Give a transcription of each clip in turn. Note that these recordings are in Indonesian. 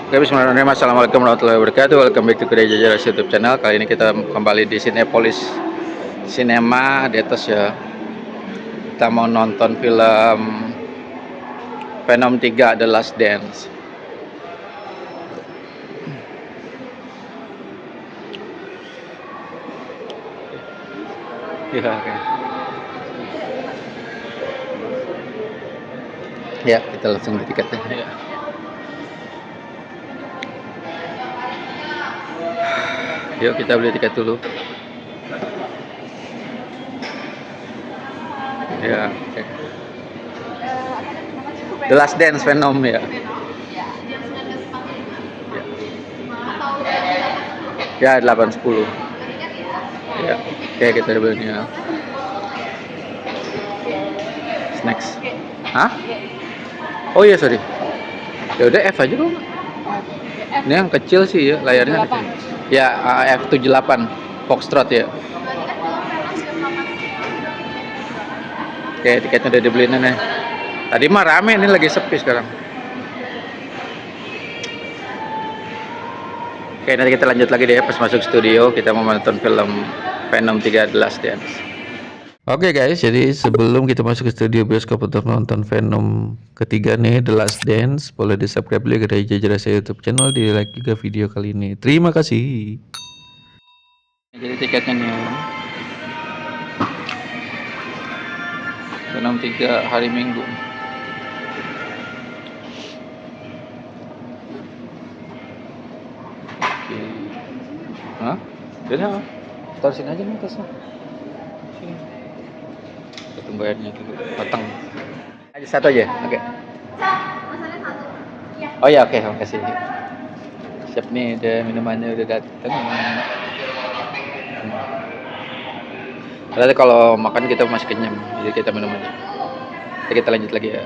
Oke, bismillahirrahmanirrahim. Assalamualaikum warahmatullahi wabarakatuh. Welcome back to Gereja Jelas YouTube channel. Kali ini kita kembali di Cinepolis Cinema di atas ya. Kita mau nonton film Venom 3 The Last Dance. Ya, oke. Ya, kita langsung di tiketnya. Ya. Yuk kita beli tiket dulu. Ya, oke. The Last Dance Venom ya. Ya, 8.10. Ya, oke kita belinya. Snacks. Hah? Oh iya, sorry. Ya udah F aja kok. Ini yang kecil sih ya, layarnya kecil. Ya, F78 Foxtrot ya. Oke, tiketnya udah dibeliin nih. Tadi mah rame, ini lagi sepi sekarang. Oke, nanti kita lanjut lagi deh pas masuk studio. Kita mau menonton film Venom 3 The Last Dance. Oke guys, jadi sebelum kita masuk ke studio bioskop untuk nonton Venom ketiga nih, The Last Dance, boleh di subscribe dulu ke Gereja Jelas YouTube channel, di like juga video kali ini. Terima kasih. Jadi tiketnya nih, Venom 3 hari Minggu. Oke. Hah? Udah, taruh sini aja nih tasnya. Sini. Tunggu airnya dulu matang. Aja satu aja, oke. Oh ya, oke, makasih. Siap nih, udah minumannya udah datang. Berarti kalau makan kita masih kenyang, jadi kita minum aja. Jadi kita lanjut lagi ya.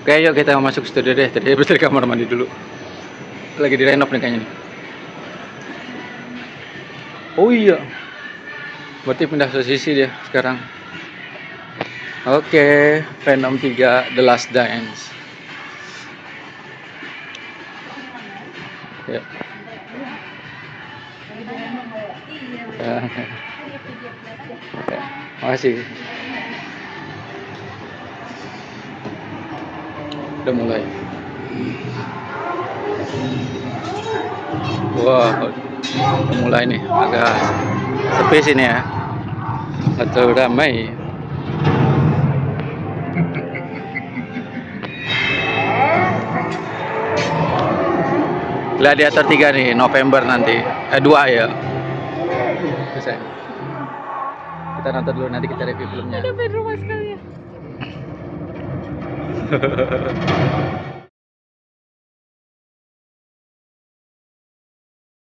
Oke, yuk kita masuk studio deh. Tadi habis dari kamar mandi dulu. Lagi direnov nih kayaknya nih. Oh iya. Berarti pindah posisi dia sekarang. Oke, Venom 3 The Last Dance. Ya. Ya. Makasih. Udah mulai. Wah, udah mulai nih. Agak sepi sini ya. Atau ramai. Gladiator 3 nih, November nanti. 2 ya. Bisa. Kita nonton dulu, nanti kita review filmnya. Ada bed rumah sekali ya.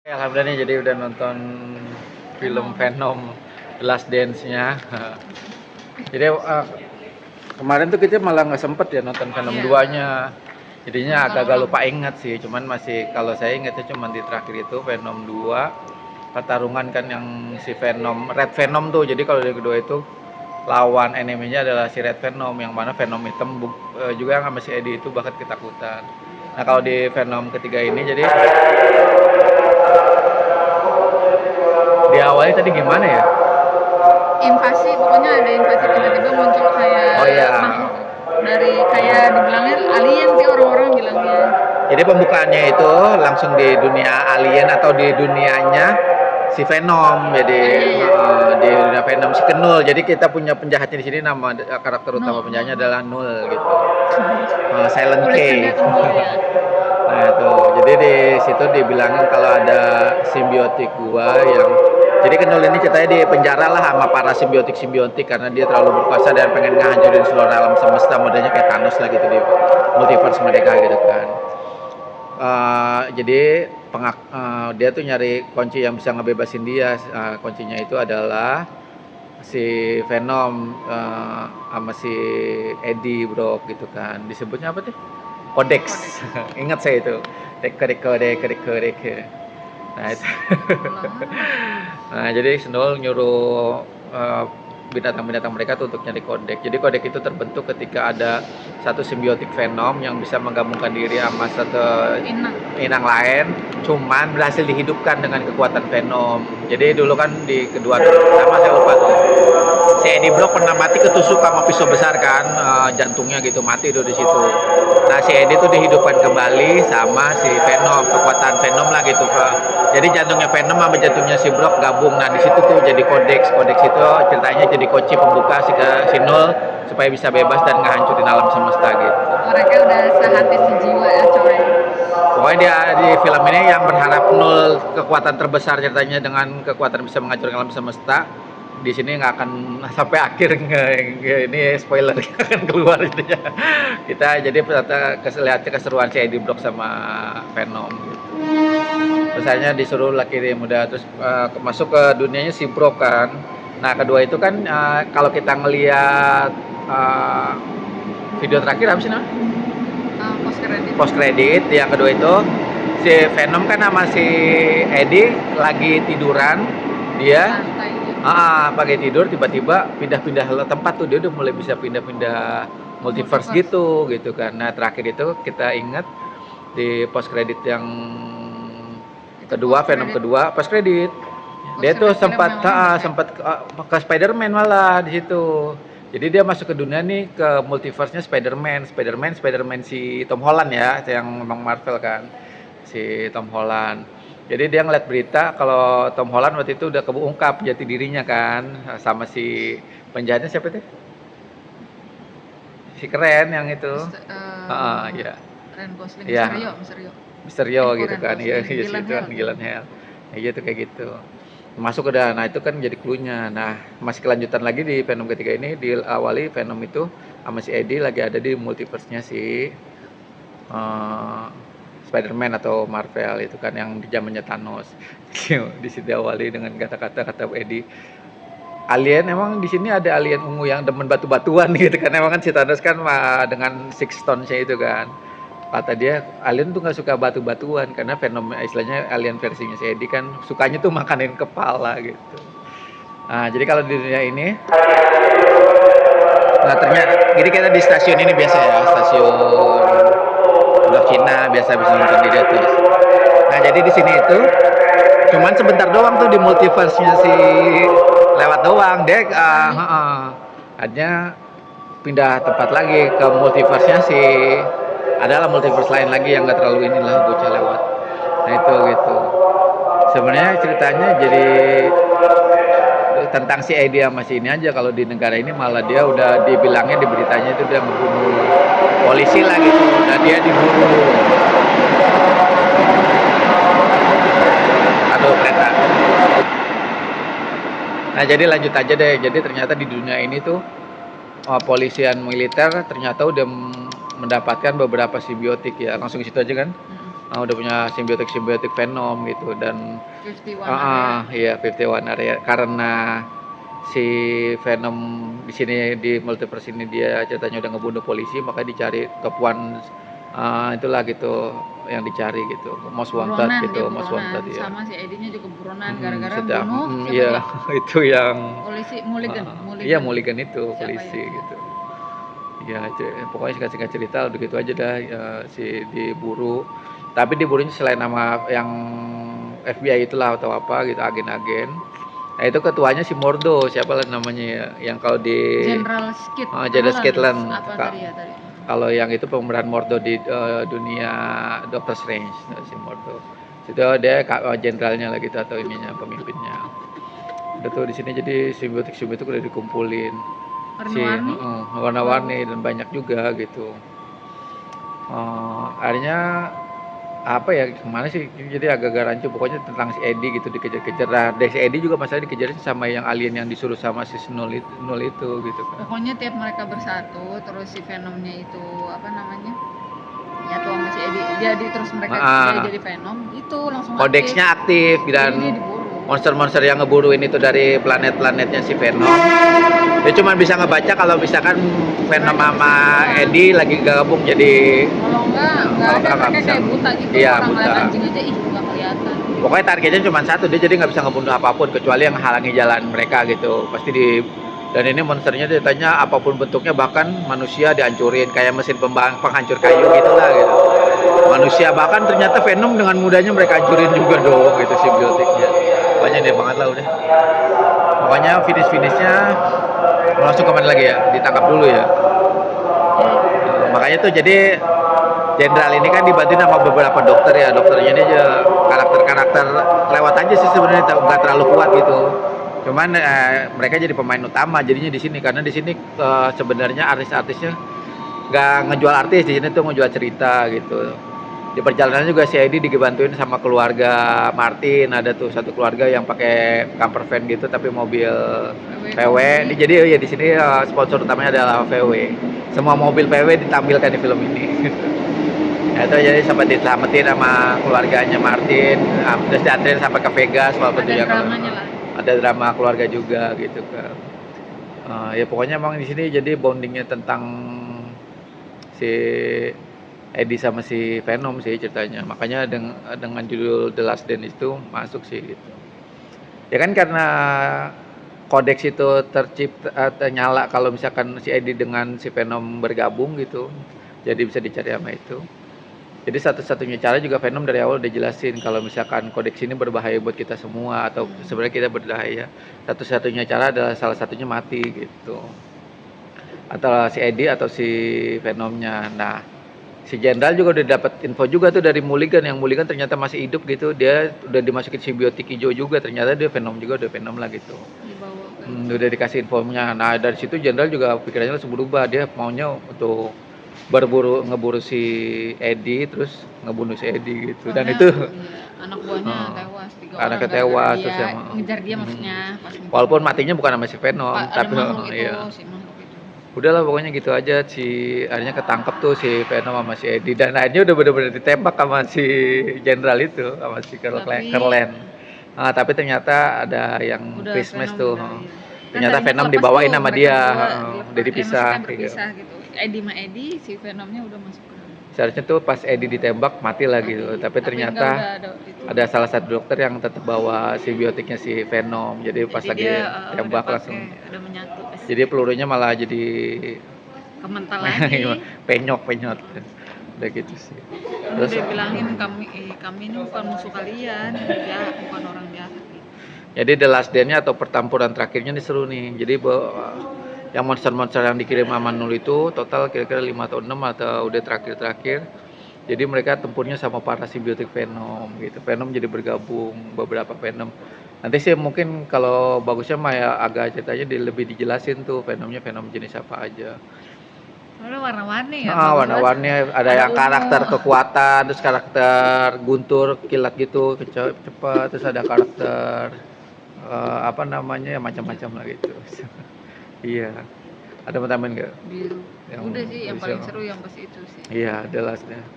Alhamdulillah nih, jadi udah nonton film Venom The Last Dance-nya. Jadi kemarin tuh kita malah nggak sempet ya nonton Venom 2-nya. Jadinya agak lupa ingat sih, cuman masih kalau saya ingatnya cuman di terakhir itu Venom 2 pertarungan kan yang si Venom, Red Venom tuh. Jadi kalau di kedua itu lawan eneminya adalah si Red Venom, yang mana Venom hitam juga sama si Eddie itu bahkan ketakutan. Nah kalau di Venom ketiga ini jadi diawali tadi gimana ya? Invasi, pokoknya ada invasi tiba-tiba muncul kayak makhluk dari kayak dibilangnya alien sih orang-orang bilangnya. Jadi pembukaannya itu langsung di dunia alien atau di dunianya si Venom. Jadi di dunia Venom si Kenul. Jadi kita punya penjahatnya di sini, nama karakter utama penjahatnya adalah Null gitu. Silent K. Nah itu, jadi di situ dibilangin kalau ada simbiotik gua yang jadi Kenul ini ceritanya di penjara lah sama para simbiotik karena dia terlalu berkuasa dan pengen ngehancurin seluruh alam semesta, modelnya kayak Thanos lah gitu di multiverse mereka gitu kan. Jadi dia tuh nyari kunci yang bisa ngebebasin dia. Kuncinya itu adalah si Venom sama si Eddie Brock gitu kan. Disebutnya apa tuh? Codex. Ingat saya itu. Kodek. Nah itu. Nah jadi Snow nyuruh binatang-binatang mereka tuh untuk nyari kodek. Jadi kodek itu terbentuk ketika ada satu simbiotik venom yang bisa menggabungkan diri sama satu inang lain, cuman berhasil dihidupkan dengan kekuatan venom. Jadi dulu kan di kedua pertama saya lupa tuh, si Eddie Brock pernah mati ketusuk sama pisau besar kan, jantungnya gitu mati tuh di situ. Nah si Eddie tuh dihidupkan kembali sama si Venom, kekuatan Venom lah gitu. Jadi jantungnya Venom sama jantungnya si Brock gabung. Nah di situ tuh jadi kodeks itu ceritanya jadi kunci pembuka si Null supaya bisa bebas dan ngehancurin alam semesta gitu. Mereka udah sehati sejiwa ya coy. Pokoknya dia di film ini yang berharap Null kekuatan terbesar ceritanya dengan kekuatan bisa menghancurkan alam semesta. Di sini nggak akan sampai akhir ini spoiler akan keluar jadinya. Kita jadi lihat keseruan si Eddie Brock sama Venom gitu. Terus akhirnya disuruh laki muda terus masuk ke dunianya si Brock kan. Nah kedua itu kan kalau kita ngelihat video terakhir apa sih namanya? Post credit yang kedua itu si Venom kan sama si Eddie lagi tiduran dia. Pakai tidur tiba-tiba pindah-pindah tempat tuh, dia udah mulai bisa pindah-pindah multiverse gitu kan. Nah terakhir itu kita ingat di post credit yang kedua, Venom kedua post credit dia tuh sempat ke Spider-Man malah di situ. Jadi dia masuk ke dunia nih, ke multiverse-nya Spider-Man si Tom Holland ya, yang memang Marvel kan, si Tom Holland. Jadi dia ngeliat berita kalau Tom Holland waktu itu udah keungkap jati dirinya kan sama si penjahatnya siapa itu? Si keren yang itu. Ya. Ryan Gosling, ya. Misterio gitu kan. Iya itu kan Gyllenhaal. Iya tuh kayak gitu. Masuk ke nah itu kan jadi clue-nya. Nah, masih kelanjutan lagi di Venom ketiga ini diawali Venom itu sama si Eddie lagi ada di multiverse-nya si Spider-Man atau Marvel itu kan yang di zamannya Thanos. Di sini awali dengan kata Eddie. Alien emang di sini ada alien ungu yang demen batu-batuan gitu kan. Emang kan si Thanos kan dengan Six Stones-nya itu kan. Kata dia alien tuh nggak suka batu-batuan karena Venom istilahnya alien versinya si Eddie kan sukanya tuh makanin kepala gitu. Nah, jadi kalau di dunia ini nah ternyata jadi kita di stasiun ini biasa ya, stasiun Blok Cina biasa bisa nonton di atas. Nah jadi di sini itu cuman sebentar doang tuh di multiverse-nya si lewat doang deh. Hanya pindah tempat lagi ke multiverse-nya si adalah multiverse lain lagi yang nggak terlalu inilah bocah lewat. Nah itu gitu. Sebenarnya ceritanya jadi tentang si Eddie sama si ini aja. Kalau di negara ini malah dia udah dibilangnya di beritanya itu dia membunuh polisi lah gitu. Nah dia diburu. Aduh kereta. Nah jadi lanjut aja deh. Jadi ternyata di dunia ini tuh polisian militer ternyata udah mendapatkan beberapa simbiotik ya. Langsung ke situ aja kan. Udah punya simbiotik Venom gitu dan 51 iya 51 area karena si Venom di sini di multiverse ini dia ceritanya udah ngebunuh polisi maka dicari top one itulah gitu yang dicari gitu most wanted gitu most wanted ya. Sama si Eddie-nya juga buronan gara-gara bunuh iya itu yang polisi Mulligan. Iya Mulligan itu siapa polisi ya? gitu. Ya pokoknya singkat cerita begitu aja dah ya, si diburu. Tapi diburunya selain nama yang FBI itulah atau apa gitu agen-agen. Nah itu ketuanya si Mordo siapa lah namanya ya yang kalau di General Skid. General Skidland. Tadi? Kalau yang itu pemeran Mordo di dunia Doctor Strange si Mordo. Itu dia jenderalnya lah gitu atau ininya pemimpinnya. Udah tuh di sini jadi simbiotik udah dikumpulin. Warna-warni dan banyak juga gitu. Akhirnya apa ya kemana sih jadi agak rancu pokoknya tentang si Eddie gitu dikejar-kejar. Nah si Eddie juga masalah dikejar sama yang alien yang disuruh sama si Null itu gitu kan. Pokoknya tiap mereka bersatu terus si Venomnya itu apa namanya nyatu sama si Eddie jadi terus mereka jadi Venom itu langsung kodeksnya aktif dan monster-monster yang ngeburuin itu dari planet-planetnya si Venom. Dia cuma bisa ngebaca kalau misalkan Venom sama Eddie lagi gabung jadi kalau enggak ada mereka kayak buta gitu. Iya, orang buta. lihat anjing aja nggak kelihatan. Pokoknya targetnya cuma satu, dia jadi nggak bisa ngebunuh apapun kecuali yang halangi jalan mereka gitu. Pasti Dan ini monsternya ditanya apapun bentuknya, bahkan manusia dihancurin kayak mesin penghancur kayu gitulah gitu. Manusia bahkan ternyata Venom dengan mudahnya mereka hancurin juga dong gitu simbiotiknya. Pokoknya dia banget lah udah. Pokoknya finishnya langsung kemana lagi ya? Ditangkap dulu ya. Makanya tuh jadi Jenderal ini kan dibantu sama beberapa dokter ya. Dokternya ini aja karakter-karakter lewat aja sih sebenarnya, nggak terlalu kuat gitu. Cuman mereka jadi pemain utama jadinya di sini, karena di sini sebenarnya artis-artisnya nggak ngejual artis, di sini tuh ngejual cerita gitu. Di perjalanan juga si Eddie dibantuin sama keluarga Martin, ada tuh satu keluarga yang pakai camper van gitu tapi mobil VW. Jadi ya di sini sponsor utamanya adalah VW. Semua mobil VW ditampilkan di film ini. Ya, itu jadi sempat diselamatin sama keluarganya Martin, terus dianterin sampai ke Vegas walaupun ada dramanya lah. Ada drama keluarga juga gitu kan. Ya pokoknya emang di sini jadi bondingnya tentang si Eddie sama si Venom sih ceritanya. Makanya dengan judul The Last Dance itu masuk sih gitu. Ya kan karena kodeks itu ternyala kalau misalkan si Eddie dengan si Venom bergabung gitu. Jadi bisa dicari sama itu. Jadi satu-satunya cara juga Venom dari awal udah jelasin kalau misalkan kodeks ini berbahaya buat kita semua atau sebenarnya kita berbahaya. Satu-satunya cara adalah salah satunya mati gitu. Atau si Eddie atau si Venomnya. Nah, si Jenderal juga udah dapat info juga tuh dari Mulligan, yang Mulligan ternyata masih hidup gitu. Dia udah dimasukin simbiotik hijau juga, ternyata dia Venom juga, udah Venom lah gitu. Udah dikasih infonya. Nah, dari situ Jenderal juga pikirannya langsung berubah, dia maunya untuk ngeburu si Eddie, terus ngebunuh si Eddie gitu. Dan itu anak buahnya tewas, 3 orang. Anaknya tewas terus yang ngejar dia maksudnya. Walaupun matinya bukan sama si Venom, tapi iya. Udahlah pokoknya gitu aja, akhirnya ketangkep tuh si Venom sama si Eddie, dan akhirnya udah bener-bener ditembak sama si Jenderal itu, sama si Kerlen. Tapi ternyata ada yang Christmas tuh. Ternyata Venom dibawain sama dia, udah dipisah gitu. Eddie sama Eddie, si Venomnya udah masuk ke dalam. Seharusnya tuh pas Eddie ditembak mati lah gitu, tapi ternyata ada salah satu dokter yang tetap bawa simbiotiknya si Venom, jadi pas lagi tembak langsung udah menyatu. Jadi pelurunya malah jadi kemental lagi. penyok udah gitu sih. Terus udah bilangin kami ini bukan musuh kalian, bukan orang jahat. Jadi The Last Dance-nya atau pertempuran terakhirnya ini seru nih. Jadi yang monster-monster yang dikirim sama Nul itu total kira-kira 5 atau 6 atau udah terakhir. Jadi mereka tempurnya sama para simbiotik Venom gitu. Venom jadi bergabung beberapa Venom. Nanti sih mungkin kalau bagusnya mah ya agak ceritanya lebih dijelasin tuh Venomnya Venom jenis apa aja. Warna-warni ya? Warna-warni, ada yang karakter kekuatan, terus karakter guntur, kilat gitu, cepat, terus ada karakter ya macam-macam lah gitu. Iya. Ada mau tambahin nggak? Udah sih, yang paling seru yang pas itu sih. Iya, The Last Dance.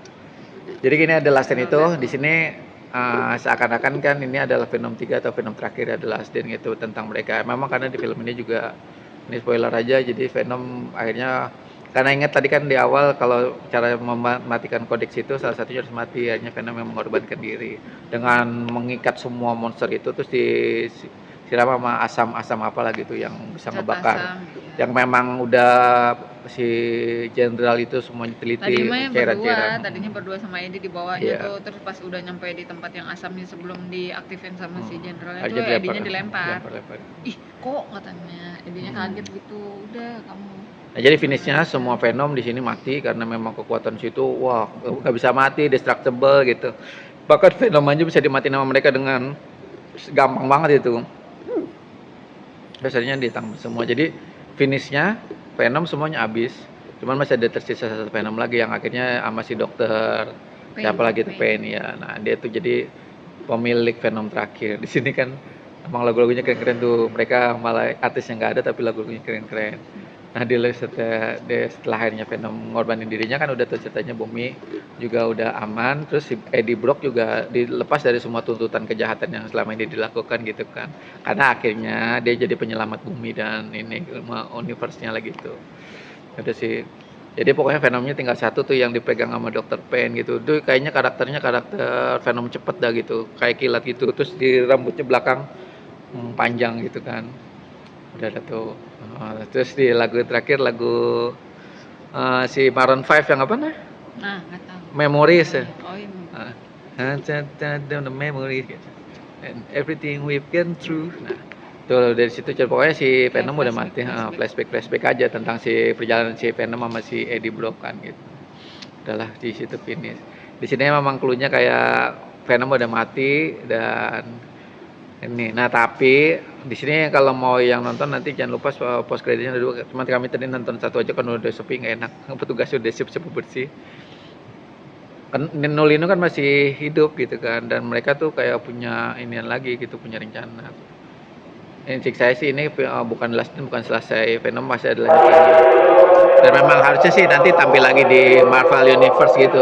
Jadi gini, The Last Dance itu di sini seakan-akan kan ini adalah Venom 3 atau Venom terakhir, The Last Dance gitu, tentang mereka. Memang karena di film ini juga, ini spoiler aja, jadi Venom akhirnya, karena ingat tadi kan di awal kalau cara mematikan kodeks itu salah satunya harus mati, akhirnya Venom yang mengorbankan diri dengan mengikat semua monster itu, terus disiram sama asam apalah gitu yang bisa ngebakar. Yang memang udah si Jenderal itu semuanya teliti cairan-cairan. Tadinya berdua sama Eddie dibawanya tuh, terus pas udah nyampe di tempat yang asamnya sebelum diaktifin sama si Jenderalnya tuh Eddie-nya dilempar. Ih, kok katanya Eddie-nya kaget gitu. Udah kamu. Nah, jadi finishnya semua Venom di sini mati karena memang kekuatan situ nggak bisa mati, destructible gitu. Bahkan Venom aja bisa dimatiin sama mereka dengan gampang banget itu. Biasanya ditangkap semua. Jadi finishnya Venom semuanya habis. Cuman masih ada tersisa satu Venom lagi yang akhirnya sama si dokter siapa lagi tuh Pain ya. Nah, dia tuh jadi pemilik Venom terakhir. Di sini kan emang lagu-lagunya keren-keren tuh. Mereka malah artis yang nggak ada tapi lagu-lagunya keren-keren. Nah, setelah akhirnya Venom ngorbanin dirinya kan udah tuh ceritanya Bumi juga udah aman, terus si Eddie Brock juga dilepas dari semua tuntutan kejahatan yang selama ini dilakukan gitu kan. Karena akhirnya dia jadi penyelamat Bumi dan ini universe-nya lagi tuh. Ada sih. Jadi pokoknya Venomnya tinggal satu tuh yang dipegang sama Dr. Pain gitu. Itu kayaknya karakternya karakter Venom cepet dah gitu, kayak kilat gitu. Terus di rambutnya belakang panjang gitu kan. Udah ada tuh. Terus di lagu terakhir lagu si Maroon 5 yang apa nah? Nah, nggak tahu. Memories ya. Oh iya. The memories gitu. And everything we've been through. Nah, tuh dari situ pokoknya si Venom udah mati. Flashback aja tentang si perjalanan si Venom sama si Eddie Brock kan gitu. Udahlah di situ finish. Di sini memang cluenya kayak Venom udah mati dan ini. Nah, tapi di sini kalau mau yang nonton nanti jangan lupa post kreditnya dulu. Cuma kami tadi nonton satu aja kan udah sepi nggak enak. Petugas udah siap-siap bersih. Kan Nolino kan masih hidup gitu kan dan mereka tuh kayak punya inian lagi gitu, punya rencana. Insting saya sih ini bukan selesai Venom, masih ada lanjutannya. Dan memang harusnya sih nanti tampil lagi di Marvel Universe gitu,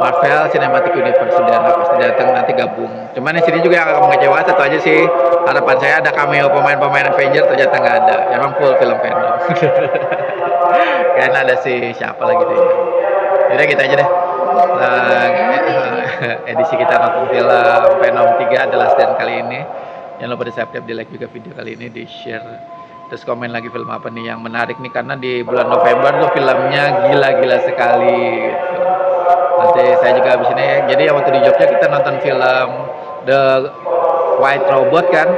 Marvel Cinematic Universe dan pasti datang nanti gabung. Cuman di sini juga agak mengecewakan satu aja sih, harapan saya ada cameo pemain-pemain Avenger ternyata nggak ada. Emang full film Venom. Kayaknya ada si siapa lagi tuh ya. Jadi kita aja deh. Edisi kita nonton film Venom 3 adalah stand kali ini. Jangan lupa di subscribe, di like juga video kali ini, di share. Terus komen lagi film apa nih yang menarik nih, karena di bulan November tuh filmnya gila-gila sekali gitu. Nanti saya juga habis ini, jadi waktu di Jogja kita nonton film The White Robot kan.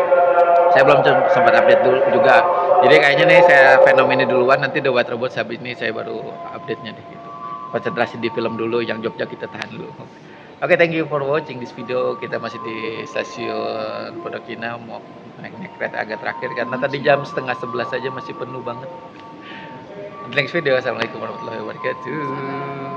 Saya belum sempat update dulu juga. Jadi kayaknya nih saya Venom ini duluan, nanti The White Robot habis ini saya baru update-nya deh gitu. Konsentrasi di film dulu, yang Jogja kita tahan dulu. Oke, thank you for watching this video. Kita masih di stasiun Pondok Cina, mau naik kereta agak terakhir karena tadi jam 10:30 aja masih penuh banget. Next video, assalamualaikum warahmatullahi wabarakatuh.